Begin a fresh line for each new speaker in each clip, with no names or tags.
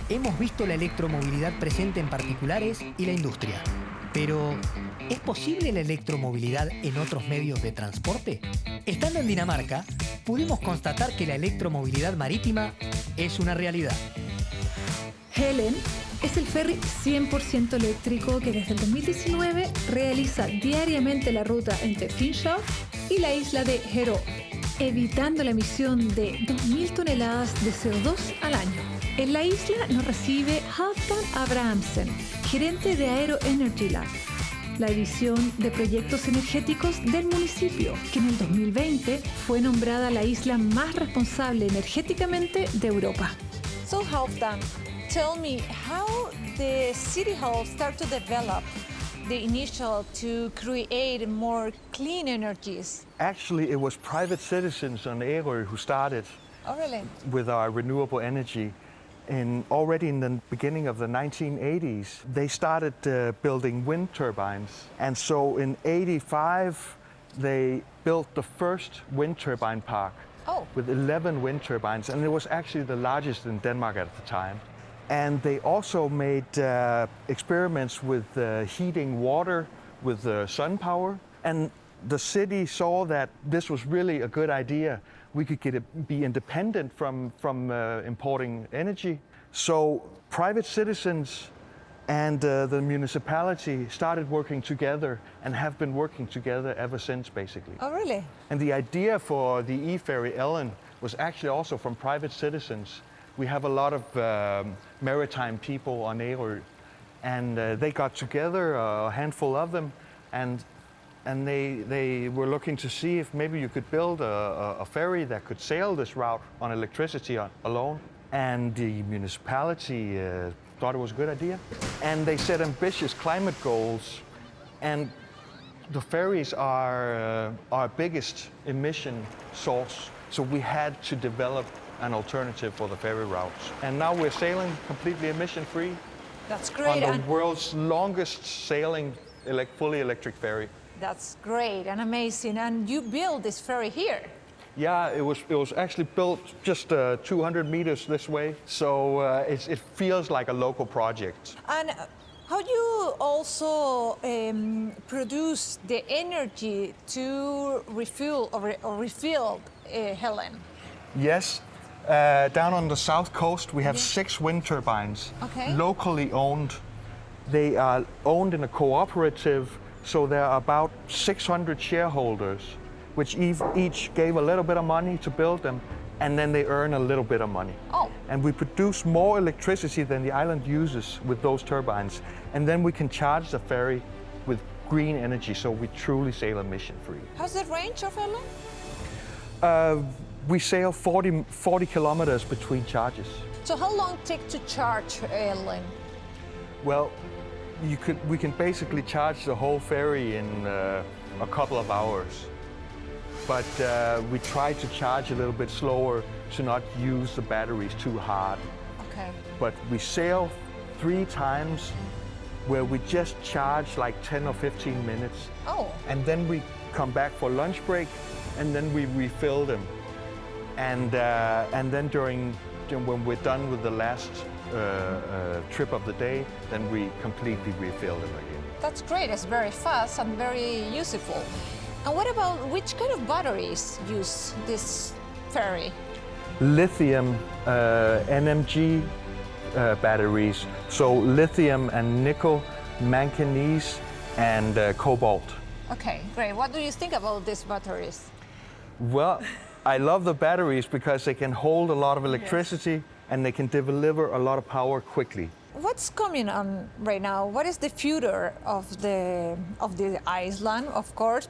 Hemos visto la electromovilidad presente en particulares y la industria. Pero, ¿es posible la electromovilidad en otros medios de transporte? Estando en Dinamarca, pudimos constatar que la electromovilidad marítima es una realidad.
Helen es el ferry 100% eléctrico que desde el 2019 realiza diariamente la ruta entre Finshov y la isla de Herå, evitando la emisión de 2.000 toneladas de CO2 al año. En la isla nos recibe Halfdan Abrahamsen, gerente de Aero Energy Lab, la división de proyectos energéticos del municipio, que en el 2020 fue nombrada la isla más responsable energéticamente de Europa.
So Halfdan, tell me how the city hall started to develop the initiative to create more clean energies.
Actually, it was private citizens on Ærø who started with our renewable energy. Already in the beginning of the 1980s, they started building wind turbines. And so in 85, they built the first wind turbine park with 11 wind turbines. And it was actually the largest in Denmark at the time. And they also made experiments with heating water with sun power. And the city saw that this was really a good idea. We could be independent from importing energy. So private citizens and the municipality started working together and have been working together ever since, basically.
Oh, really?
And the idea for the e-ferry Ellen was actually also from private citizens. We have a lot of maritime people on Ærø, and they got together, a handful of them, and they were looking to see if maybe you could build a ferry that could sail this route on electricity alone. And the municipality thought it was a good idea. And they set ambitious climate goals. And the ferries are our biggest emission source. So we had to develop an alternative for the ferry routes. And now we're sailing completely emission-free.
That's great.
On the world's longest sailing fully electric ferry.
That's great and amazing. And you built this ferry here?
Yeah, it was actually built just 200 meters this way, so it feels like a local project.
And how do you also produce the energy to refuel Helen?
Yes, down on the south coast we have 6 wind turbines, locally owned. They are owned in a cooperative. So there are about 600 shareholders, which each gave a little bit of money to build them, and then they earn a little bit of money.
Oh.
And we produce more electricity than the island uses with those turbines. And then we can charge the ferry with green energy, so we truly sail emission-free.
How's the range of Helen?
We sail 40 kilometers between charges.
So how long take to charge Helen?
Well, we can basically charge the whole ferry in a couple of hours. But we try to charge a little bit slower to not use the batteries too hard.
Okay.
But we sail 3 times where we just charge like 10 or 15 minutes.
Oh.
And then we come back for lunch break, and then we refill them. And then when we're done with the last trip of the day, then we completely refill them again.
That's great. It's very fast and very useful. And what about which kind of batteries use this ferry?
Lithium NMG batteries. So lithium and nickel, manganese, and cobalt.
Okay, great. What do you think about these batteries?
Well, I love the batteries because they can hold a lot of electricity and they can deliver a lot of power quickly.
What's coming on right now? What is the future of the island, of course?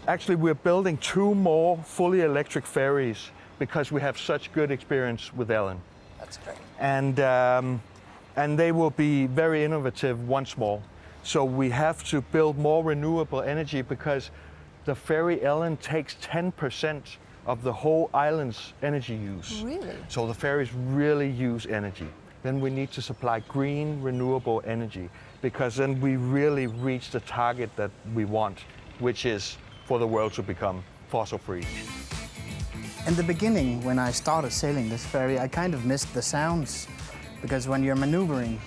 Actually, we're building 2 more fully electric ferries because we have such good experience with Ellen.
That's great.
And they will be very innovative once more. So we have to build more renewable energy because the ferry Ellen takes 10% of the whole island's energy use.
Really?
So the ferries really use energy. Then we need to supply green, renewable energy because then we really reach the target that we want, which is for the world to become fossil-free.
In the beginning, when I started sailing this ferry, I kind of missed the sounds. because when you're maneuvering,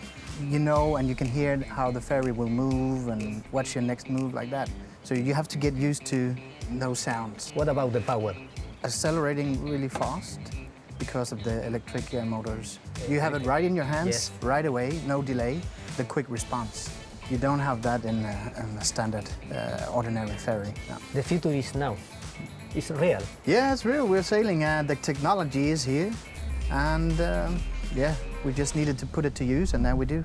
you know and you can hear how the ferry will move and what's your next move like that. So you have to get used to those sounds.
What about the power?
Accelerating really fast because of the electric motors. You have it right in your hands, yes. Right away, no delay, the quick response. You don't have that in a standard, ordinary ferry. No.
The future is now. It's real.
Yeah, it's real. We're sailing, the technology is here. And yeah, we just needed to put it to use, and now we do.